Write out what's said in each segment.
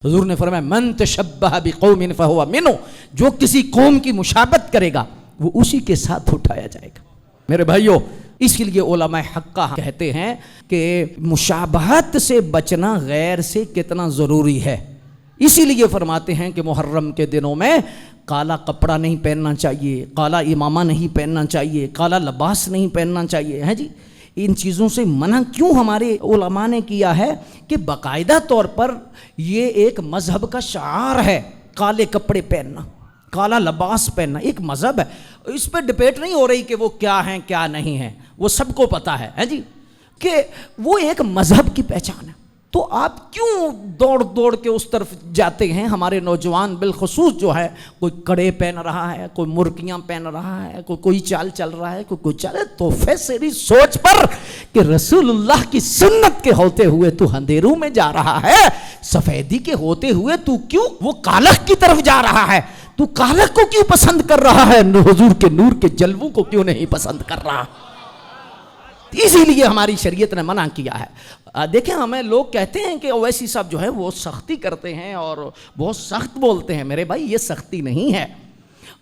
حضور نے فرمایا من تشبہ بقوم فہو منہ، جو کسی قوم کی مشابہت کرے گا وہ اسی کے ساتھ اٹھایا جائے گا۔ میرے بھائیو، اس لیے علماء حقہ کہتے ہیں کہ مشابہت سے بچنا غیر سے کتنا ضروری ہے۔ اسی لیے فرماتے ہیں کہ محرم کے دنوں میں کالا کپڑا نہیں پہننا چاہیے، کالا امامہ نہیں پہننا چاہیے، کالا لباس نہیں پہننا چاہیے، ہے جی۔ ان چیزوں سے منع کیوں ہمارے علماء نے کیا ہے کہ باقاعدہ طور پر یہ ایک مذہب کا شعار ہے، کالے کپڑے پہننا، کالا لباس پہننا ایک مذہب ہے۔ اس پہ ڈبیٹ نہیں ہو رہی کہ وہ کیا ہیں کیا نہیں ہیں، وہ سب کو پتہ ہے جی کہ وہ ایک مذہب کی پہچان ہے۔ تو آپ کیوں دوڑ دوڑ کے اس طرف جاتے ہیں؟ ہمارے نوجوان بالخصوص جو ہے، کوئی کڑے پہن رہا ہے، کوئی مرکیاں پہن رہا ہے، کوئی چال چل رہا ہے، کوئی چلے تحفے سے بھی سوچ پر کہ رسول اللہ کی سنت کے ہوتے ہوئے تو اندھیروں میں جا رہا ہے، سفیدی کے ہوتے ہوئے تو کیوں وہ کالخ کی طرف جا رہا ہے؟ تو کالخ کو کیوں پسند کر رہا ہے؟ حضور کے نور کے جلووں کو کیوں نہیں پسند کر رہا؟ اسی لیے ہماری شریعت نے منع کیا ہے۔ دیکھیں، ہمیں لوگ کہتے ہیں کہ اویسی صاحب جو ہے وہ سختی کرتے ہیں اور بہت سخت بولتے ہیں۔ میرے بھائی، یہ سختی نہیں ہے،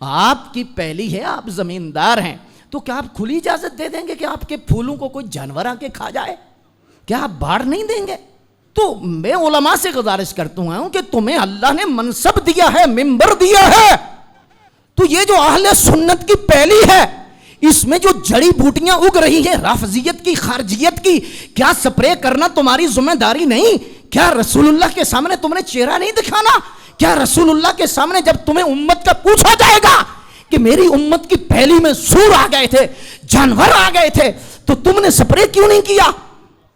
آپ کی پہلی ہے، آپ زمیندار ہیں، تو کیا آپ کھلی اجازت دے دیں گے کہ آپ کے پھولوں کو کوئی جانور آ کے کھا جائے؟ کیا آپ باڑ نہیں دیں گے؟ تو میں علماء سے گزارش کرتا ہوں کہ تمہیں اللہ نے منصب دیا ہے، منبر دیا ہے، تو یہ جو اہل سنت کی پہلی ہے، اس میں جو جڑی بوٹیاں اگ رہی ہیں رافضیت کی، خارجیت کی، کیا سپرے کرنا تمہاری ذمہ داری نہیں؟ کیا رسول اللہ کے سامنے تم نے چہرہ نہیں دکھانا؟ کیا رسول اللہ کے سامنے جب تمہیں امت کا پوچھا جائے گا کہ میری امت کی پہلی میں سور آ گئے تھے، جانور آ گئے تھے، تو تم نے سپرے کیوں نہیں کیا؟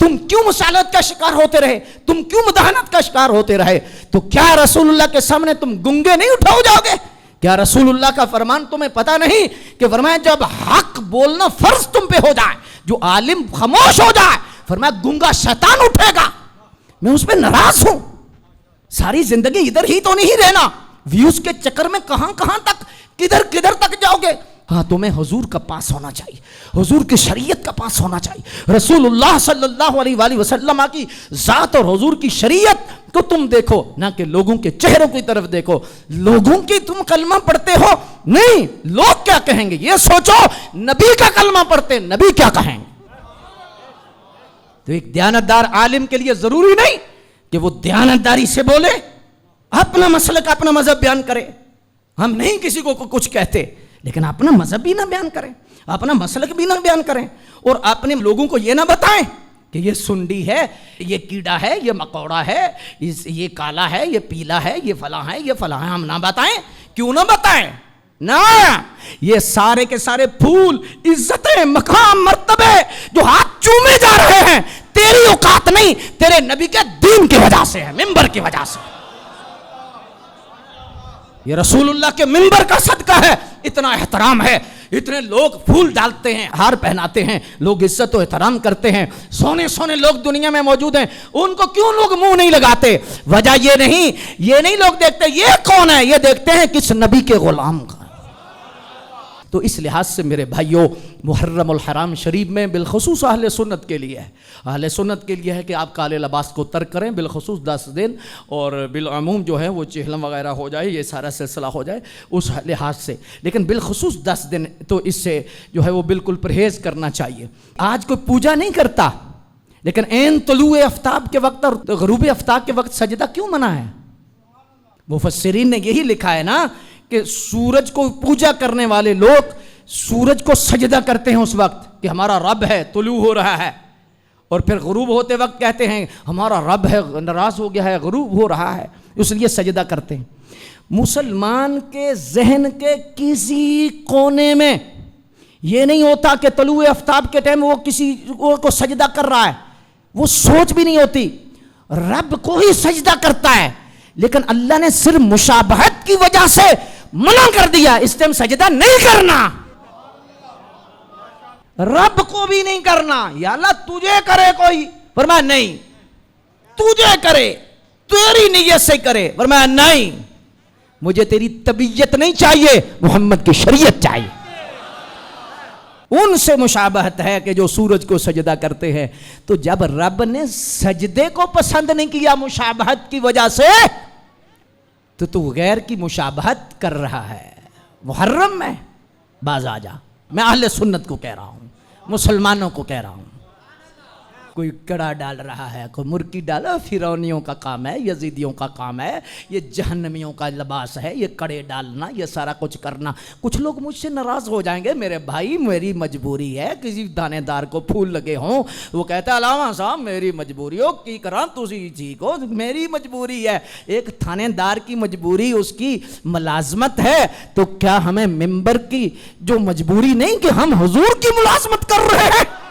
تم کیوں مسالت کا شکار ہوتے رہے؟ تم کیوں مداحنت کا شکار ہوتے رہے؟ تو کیا رسول اللہ کے سامنے تم گنگے نہیں اٹھاؤ جاؤ گے؟ کیا رسول اللہ کا فرمان تمہیں پتہ نہیں کہ فرمایا جب حق بولنا فرض تم پہ ہو جائے، جو عالم خاموش ہو جائے، فرمایا گنگا شیطان اٹھے گا۔ میں اس پہ ناراض ہوں۔ ساری زندگی ادھر ہی تو نہیں رہنا، ویوز کے چکر میں کہاں کہاں تک، کدھر کدھر تک جاؤ گے؟ ہاں، تمہیں حضور کا پاس ہونا چاہیے، حضور کی شریعت کا پاس ہونا چاہیے، رسول اللہ صلی اللہ علیہ وآلہ وسلم کی ذات اور حضور کی شریعت کو تم دیکھو، نہ کہ لوگوں کے چہروں کی طرف دیکھو۔ لوگوں کی تم کلمہ پڑھتے ہو، نہیں، لوگ کیا کہیں گے یہ سوچو۔ نبی کا کلمہ پڑھتے، نبی کیا کہیں گے؟ تو ایک دیانتدار عالم کے لیے ضروری نہیں کہ وہ دیانتداری سے بولے، اپنا مسلک اپنا مذہب بیان کرے۔ ہم نہیں کسی کو کچھ کہتے، لیکن اپنا مذہب بھی نہ بیان کریں، اپنا مسلک بھی نہ بیان کریں، اور اپنے لوگوں کو یہ نہ بتائیں کہ یہ سنڈی ہے، یہ کیڑا ہے، یہ مکوڑا ہے، یہ کالا ہے، یہ پیلا ہے، یہ فلاں ہے، یہ فلاں ہے۔ ہم نہ بتائیں؟ کیوں نہ بتائیں؟ نہ، یہ سارے کے سارے پھول، عزتیں، مقام، مرتبے جو ہاتھ چومے جا رہے ہیں، تیری اوقات نہیں، تیرے نبی کے دین کی وجہ سے ہے، منبر کی وجہ سے۔ یہ رسول اللہ کے منبر کا صدقہ ہے، اتنا احترام ہے، اتنے لوگ پھول ڈالتے ہیں، ہار پہناتے ہیں، لوگ عزت و احترام کرتے ہیں، سونے سونے لوگ دنیا میں موجود ہیں، ان کو کیوں لوگ منہ نہیں لگاتے؟ وجہ یہ نہیں لوگ دیکھتے یہ کون ہے، یہ دیکھتے ہیں کس نبی کے غلام کا۔ تو اس لحاظ سے میرے بھائیوں، محرم الحرام شریف میں بالخصوص اہل سنت کے لیے ہے، اہل سنت کے لیے ہے کہ آپ کالے لباس کو ترک کریں بالخصوص 10 دن، اور بالعموم جو ہے وہ چہلم وغیرہ ہو جائے، یہ سارا سلسلہ ہو جائے اس لحاظ سے، لیکن بالخصوص 10 دن تو اس سے جو ہے وہ بالکل پرہیز کرنا چاہیے۔ آج کوئی پوجا نہیں کرتا، لیکن عین طلوع آفتاب کے وقت اور غروب آفتاب کے وقت سجدہ کیوں منع ہے؟ مفسرین نے یہی لکھا ہے نا کہ سورج کو پوجا کرنے والے لوگ سورج کو سجدہ کرتے ہیں اس وقت کہ ہمارا رب ہے، طلوع ہو رہا ہے، اور پھر غروب ہوتے وقت کہتے ہیں ہمارا رب ہے، ناراض ہو گیا ہے، غروب ہو رہا ہے، اس لیے سجدہ کرتے ہیں۔ مسلمان کے ذہن کے کسی کونے میں یہ نہیں ہوتا کہ طلوع آفتاب کے ٹائم وہ کسی کو سجدہ کر رہا ہے، وہ سوچ بھی نہیں ہوتی، رب کو ہی سجدہ کرتا ہے، لیکن اللہ نے صرف مشابہت کی وجہ سے منع کر دیا، اس ٹائم سجدہ نہیں کرنا، رب کو بھی نہیں کرنا۔ یا اللہ تجھے کرے کوئی، فرمایا نہیں، تجھے کرے، تیری نیت سے کرے، فرمایا نہیں، مجھے تیری طبیعت نہیں چاہیے، محمد کی شریعت چاہیے۔ ان سے مشابہت ہے کہ جو سورج کو سجدہ کرتے ہیں، تو جب رب نے سجدے کو پسند نہیں کیا مشابہت کی وجہ سے، تو غیر کی مشابہت کر رہا ہے، محرم میں باز آ جا۔ میں اہل سنت کو کہہ رہا ہوں، مسلمانوں کو کہہ رہا ہوں، کوئی کڑا ڈال رہا ہے، کوئی مرکی ڈالا، فرعونیوں کا کام ہے، یزیدیوں کا کام ہے، یہ جہنمیوں کا لباس ہے، یہ کڑے ڈالنا، یہ سارا کچھ کرنا۔ کچھ لوگ مجھ سے ناراض ہو جائیں گے، میرے بھائی میری مجبوری ہے، کسی دانے دار کو پھول لگے ہوں، وہ کہتا ہے علامہ صاحب میری مجبوری ہو کی کراں تسی جی کو، میری مجبوری ہے۔ ایک تھانے دار کی مجبوری اس کی ملازمت ہے، تو کیا ہمیں ممبر کی جو مجبوری نہیں کہ ہم حضور کی ملازمت کر رہے ہیں؟